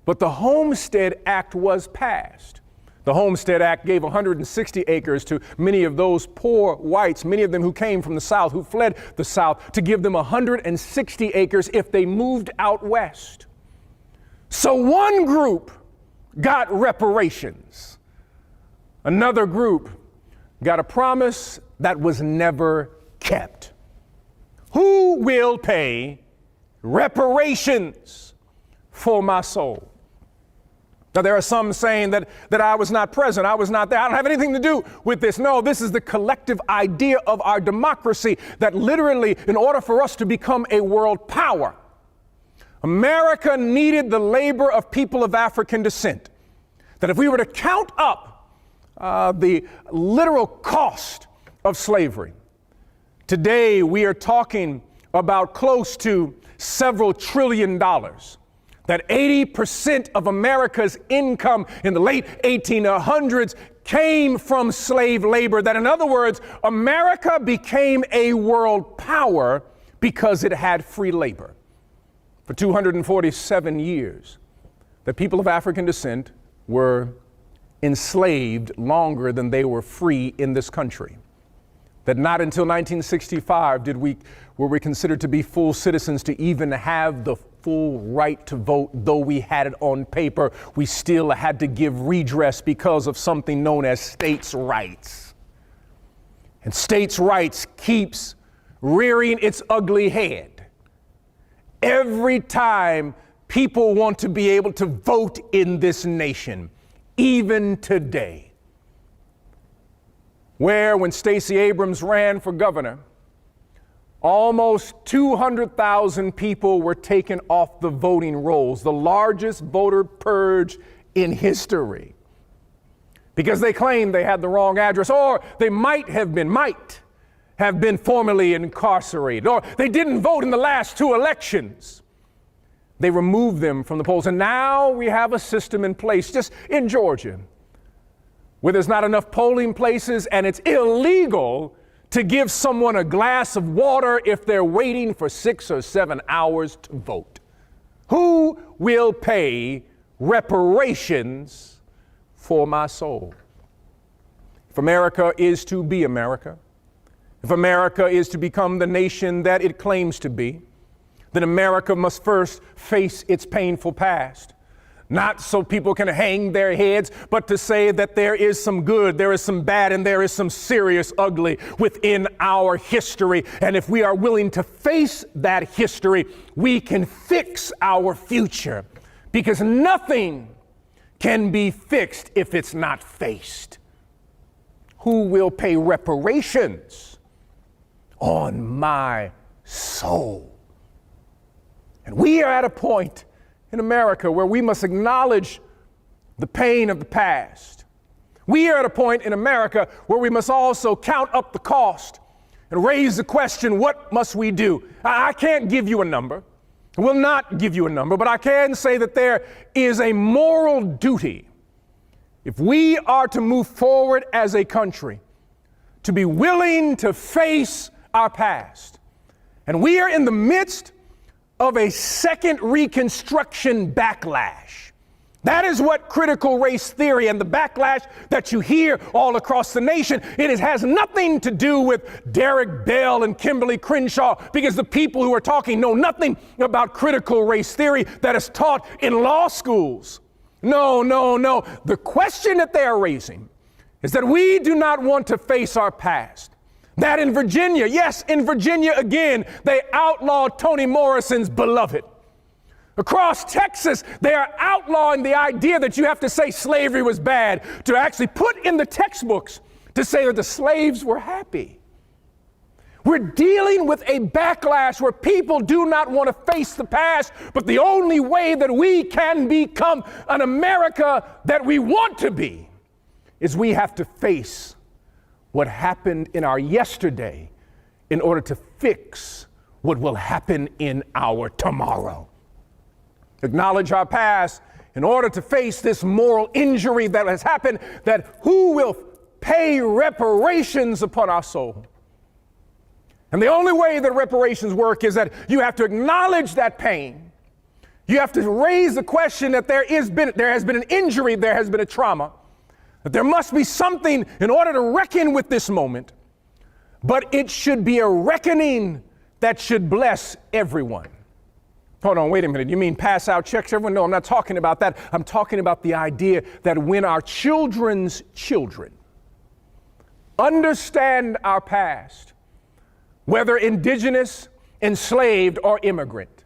but the Homestead Act was passed. The Homestead Act gave 160 acres to many of those poor whites, many of them who came from the South, who fled the South, to give them 160 acres if they moved out west. So one group got reparations. Another group got a promise that was never kept. Who will pay reparations for my soul? Now, there are some saying that I was not present, I was not there, I don't have anything to do with this. No, this is the collective idea of our democracy, that literally, in order for us to become a world power, America needed the labor of people of African descent. That if we were to count up the literal cost of slavery, today we are talking about close to several $1 trillion. That 80% of America's income in the late 1800s came from slave labor. That, in other words, America became a world power because it had free labor. For 247 years, the people of African descent were enslaved longer than they were free in this country. That not until 1965 were we considered to be full citizens, to even have the full right to vote. Though we had it on paper, we still had to give redress because of something known as states' rights. And states' rights keeps rearing its ugly head every time people want to be able to vote in this nation, even today. Where, when Stacey Abrams ran for governor, almost 200,000 people were taken off the voting rolls, the largest voter purge in history, because they claimed they had the wrong address, or they might have been formerly incarcerated, or they didn't vote in the last 2 elections. They removed them from the polls, and now we have a system in place, just in Georgia, where there's not enough polling places, and it's illegal to give someone a glass of water if they're waiting for 6 or 7 hours to vote. Who will pay reparations for my soul? If America is to be America, if America is to become the nation that it claims to be, then America must first face its painful past. Not so people can hang their heads, but to say that there is some good, there is some bad, and there is some serious ugly within our history. And if we are willing to face that history, we can fix our future, because nothing can be fixed if it's not faced. Who will pay reparations on my soul? And we are at a point in America where we must acknowledge the pain of the past. We are at a point in America where we must also count up the cost and raise the question, what must we do? I can't give you a number. I will not give you a number, but I can say that there is a moral duty, if we are to move forward as a country, to be willing to face our past. And we are in the midst of a second Reconstruction backlash. That is what critical race theory and the backlash that you hear all across the nation, it has nothing to do with Derek Bell and Kimberly Crenshaw, because the people who are talking know nothing about critical race theory that is taught in law schools. No. The question that they are raising is that we do not want to face our past. That in Virginia, yes, in Virginia again, they outlawed Toni Morrison's Beloved. Across Texas, they are outlawing the idea that you have to say slavery was bad, to actually put in the textbooks to say that the slaves were happy. We're dealing with a backlash where people do not want to face the past, but the only way that we can become an America that we want to be is we have to face what happened in our yesterday in order to fix what will happen in our tomorrow. Acknowledge our past in order to face this moral injury that has happened, that who will pay reparations upon our soul? And the only way that reparations work is that you have to acknowledge that pain. You have to raise the question that there has been an injury, there has been a trauma, that there must be something in order to reckon with this moment, but it should be a reckoning that should bless everyone. Hold on, wait a minute. You mean pass out checks, everyone? No, I'm not talking about that. I'm talking about the idea that when our children's children understand our past, whether indigenous, enslaved, or immigrant,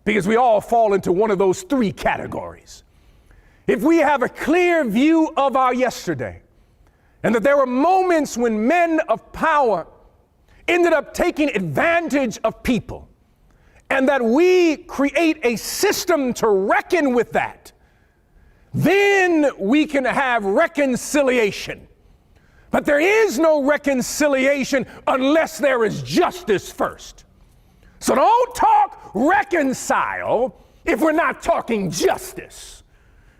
because we all fall into one of those three categories. If we have a clear view of our yesterday, and that there were moments when men of power ended up taking advantage of people, and that we create a system to reckon with that, then we can have reconciliation. But there is no reconciliation unless there is justice first. So don't talk reconcile if we're not talking justice.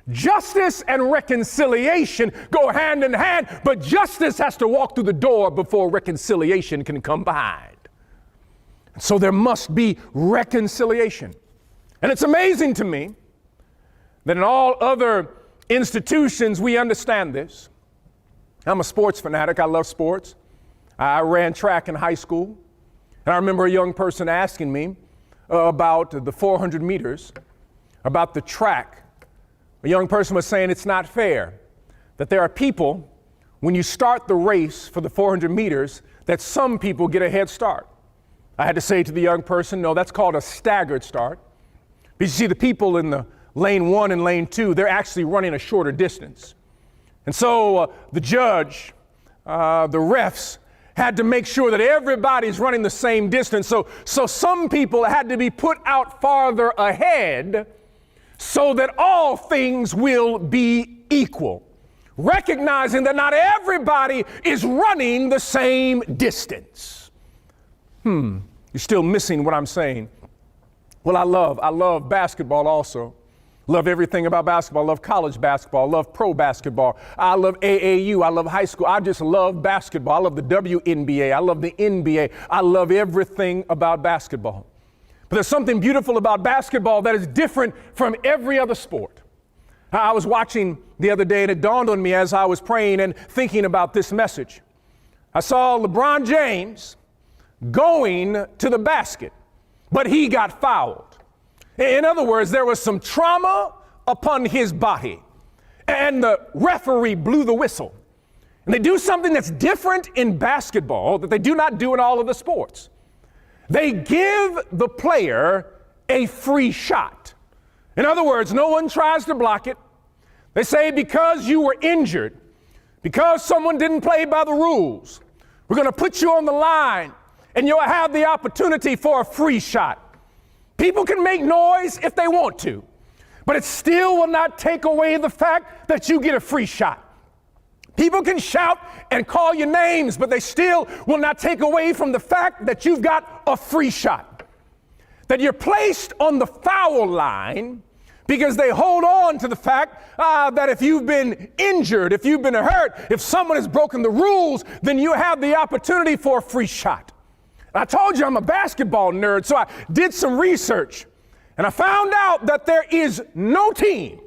Justice and reconciliation go hand in hand, but justice has to walk through the door before reconciliation can come behind. So there must be reconciliation. And it's amazing to me that in all other institutions we understand this. I'm a sports fanatic. I love sports. I ran track in high school. And I remember a young person asking me about the 400 meters, about the track. A young person was saying it's not fair that there are people, when you start the race for the 400 meters, that some people get a head start. I had to say to the young person, no, that's called a staggered start. Because you see, the people in the lane 1 and lane 2, they're actually running a shorter distance. And so the judge, the refs, had to make sure that everybody's running the same distance. So some people had to be put out farther ahead so that all things will be equal, recognizing that not everybody is running the same distance. You're still missing what I'm saying. Well, I love basketball also. Love everything about basketball. I love college basketball. I love pro basketball. I love AAU. I love high school. I just love basketball. I love the WNBA. I love the NBA. I love everything about basketball. But there's something beautiful about basketball that is different from every other sport. I was watching the other day, and it dawned on me as I was praying and thinking about this message. I saw LeBron James going to the basket, but he got fouled. In other words, there was some trauma upon his body, and the referee blew the whistle. And they do something that's different in basketball that they do not do in all of the sports. They give the player a free shot. In other words, no one tries to block it. They say, because you were injured, because someone didn't play by the rules, we're going to put you on the line, and you'll have the opportunity for a free shot. People can make noise if they want to, but it still will not take away the fact that you get a free shot. People can shout and call you names, but they still will not take away from the fact that you've got a free shot. That you're placed on the foul line because they hold on to the fact that if you've been injured, if you've been hurt, if someone has broken the rules, then you have the opportunity for a free shot. I told you I'm a basketball nerd, so I did some research, and I found out that there is no team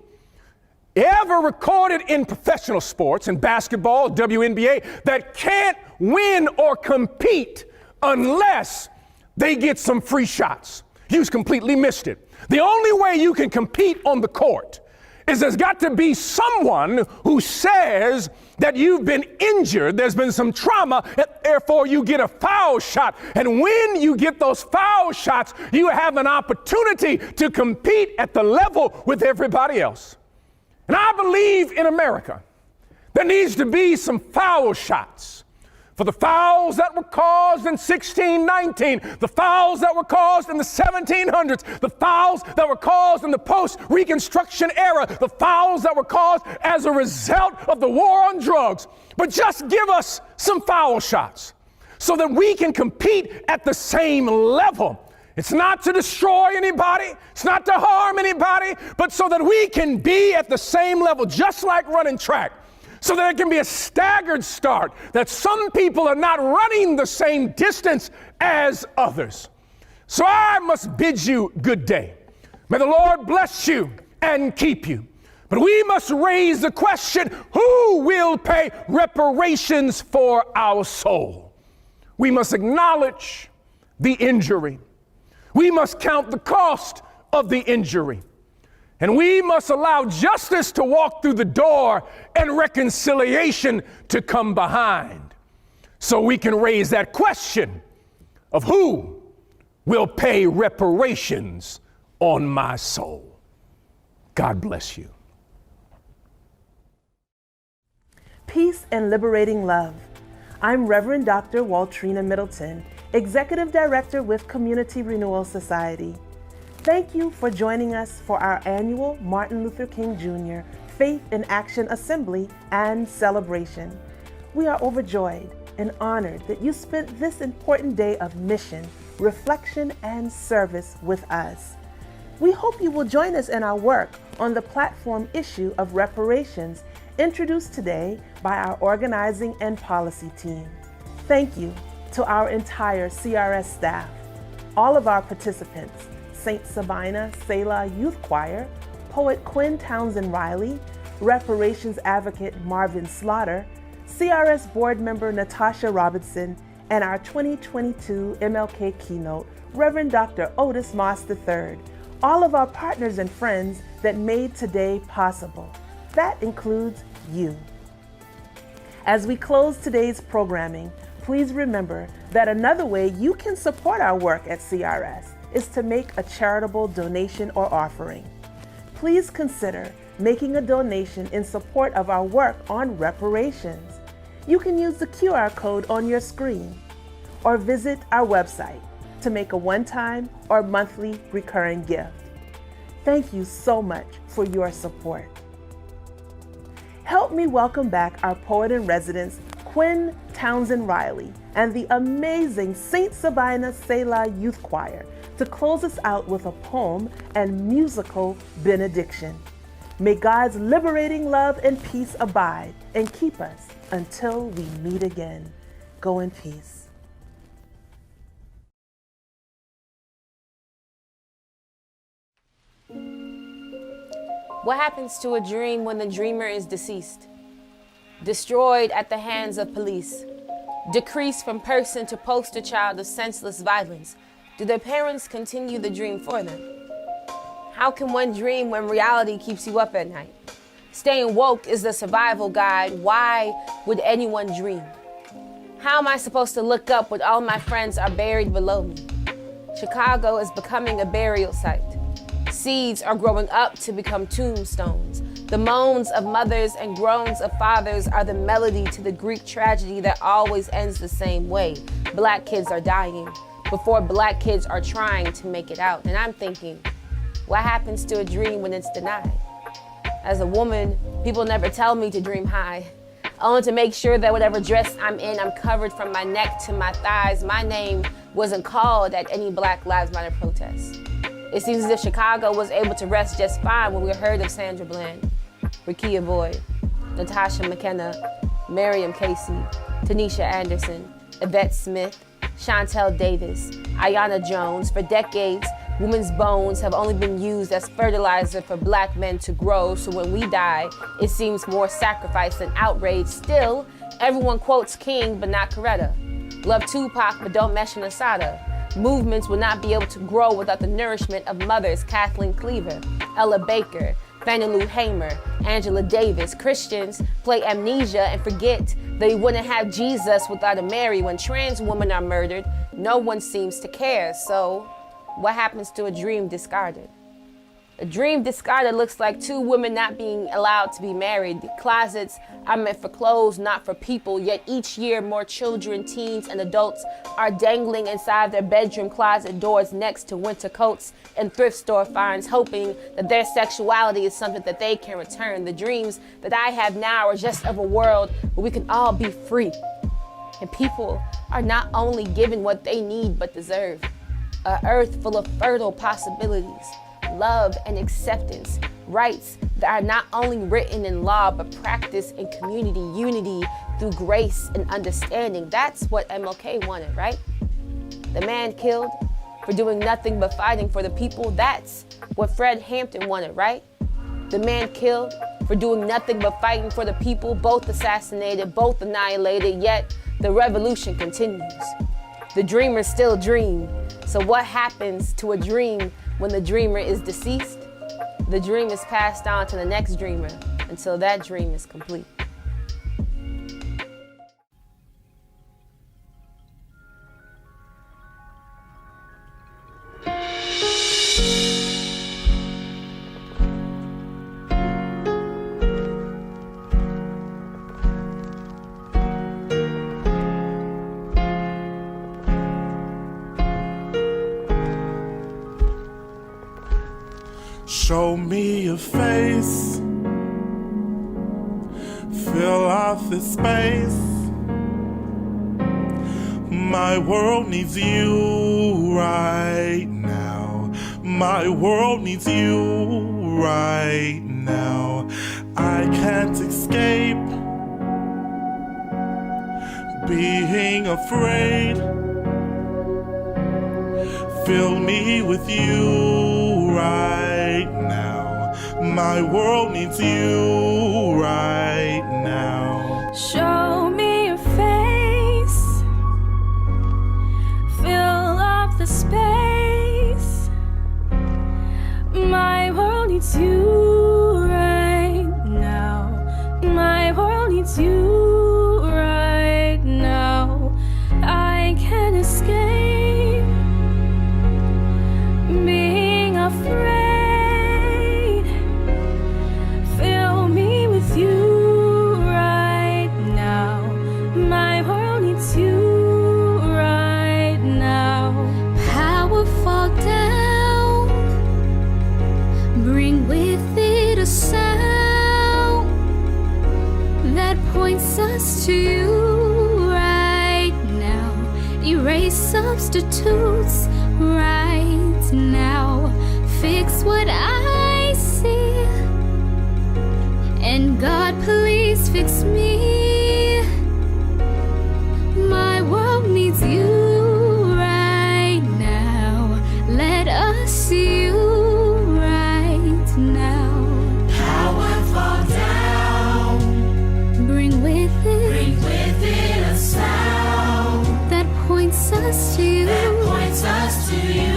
ever recorded in professional sports, in basketball, WNBA, that can't win or compete unless they get some free shots. You completely missed it. The only way you can compete on the court is there's got to be someone who says that you've been injured, there's been some trauma, and therefore you get a foul shot. And when you get those foul shots, you have an opportunity to compete at the level with everybody else. And I believe in America there needs to be some foul shots. for the fouls that were caused in 1619, the fouls that were caused in the 1700s, the fouls that were caused in the post-Reconstruction era, the fouls that were caused as a result of the war on drugs. But just give us some foul shots so that we can compete at the same level. It's not to destroy anybody, it's not to harm anybody, but so that we can be at the same level, just like running track. So that it can be a staggered start, that some people are not running the same distance as others. So I must bid you good day. May the Lord bless you and keep you. But we must raise the question, who will pay reparations for our soul? We must acknowledge the injury. We must count the cost of the injury. And we must allow justice to walk through the door and reconciliation to come behind. So we can raise that question of who will pay reparations on my soul. God bless you. Peace and liberating love. I'm Reverend Dr. Waltrina Middleton, Executive Director with Community Renewal Society. Thank you for joining us for our annual Martin Luther King Jr. Faith in Action Assembly and celebration. We are overjoyed and honored that you spent this important day of mission, reflection, and service with us. We hope you will join us in our work on the platform issue of reparations introduced today by our organizing and policy team. Thank you to our entire CRS staff, all of our participants, St. Sabina Selah Youth Choir, poet Quinn Townsend Riley, reparations advocate Marvin Slaughter, CRS board member Natasha Robinson, and our 2022 MLK keynote, Reverend Dr. Otis Moss III, all of our partners and friends that made today possible. That includes you. As we close today's programming, please remember that another way you can support our work at CRS is to make a charitable donation or offering. Please consider making a donation in support of our work on reparations. You can use the QR code on your screen or visit our website to make a one-time or monthly recurring gift. Thank you so much for your support. Help me welcome back our poet in residence, Quinn Townsend Riley, and the amazing St. Sabina Selah Youth Choir to close us out with a poem and musical benediction. May God's liberating love and peace abide and keep us until we meet again. Go in peace. What happens to a dream when the dreamer is deceased? Destroyed at the hands of police. Decreased from person to poster child of senseless violence. Do their parents continue the dream for them? How can one dream when reality keeps you up at night? Staying woke is the survival guide. Why would anyone dream? How am I supposed to look up when all my friends are buried below me? Chicago is becoming a burial site. Seeds are growing up to become tombstones. The moans of mothers and groans of fathers are the melody to the Greek tragedy that always ends the same way. Black kids are dying before black kids are trying to make it out. And I'm thinking, what happens to a dream when it's denied? As a woman, people never tell me to dream high, only to make sure that whatever dress I'm in, I'm covered from my neck to my thighs. My name wasn't called at any Black Lives Matter protests. It seems as if Chicago was able to rest just fine when we heard of Sandra Bland, Rekia Boyd, Natasha McKenna, Miriam Casey, Tanisha Anderson, Yvette Smith, Chantel Davis, Ayanna Jones. For decades, women's bones have only been used as fertilizer for black men to grow, so when we die, it seems more sacrifice than outrage. Still, everyone quotes King, but not Coretta. Love Tupac, but don't mention Asada. Movements will not be able to grow without the nourishment of mothers, Kathleen Cleaver, Ella Baker, Fannie Lou Hamer, Angela Davis. Christians play amnesia and forget they wouldn't have Jesus without a Mary. When trans women are murdered, no one seems to care. So what happens to a dream discarded? A dream discarded looks like two women not being allowed to be married. The closets are meant for clothes, not for people. Yet each year, more children, teens, and adults are dangling inside their bedroom closet doors next to winter coats and thrift store finds, hoping that their sexuality is something that they can return. The dreams that I have now are just of a world where we can all be free. And people are not only given what they need but deserve. An earth full of fertile possibilities, love and acceptance, rights that are not only written in law but practiced in community unity through grace and understanding. That's what MLK wanted, right? The man killed for doing nothing but fighting for the people. That's what Fred Hampton wanted, right? The man killed for doing nothing but fighting for the people, both assassinated, both annihilated, yet the revolution continues. The dreamers still dream. So what happens to a dream when the dreamer is deceased? The dream is passed on to the next dreamer until that dream is complete. Show me your face, fill out this space. My world needs you right now. My world needs you right now. I can't escape being afraid. Fill me with you right now. My world needs you right now. Show me your face, fill up the space. My world needs you right now. My world needs you right now. I can't escape being afraid. Fill me with you right now. My world needs you right now. Power fall down, bring with it a sound that points us to you right now. Erase substitutes right now. Fix what I see, and God, please fix me. My world needs you right now. Let us see you right now. Power fall down, bring with it a sound that points us to you. That points us to you.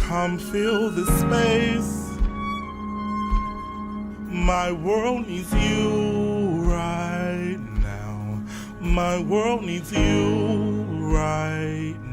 Come fill this space. My world needs you right now. My world needs you right now.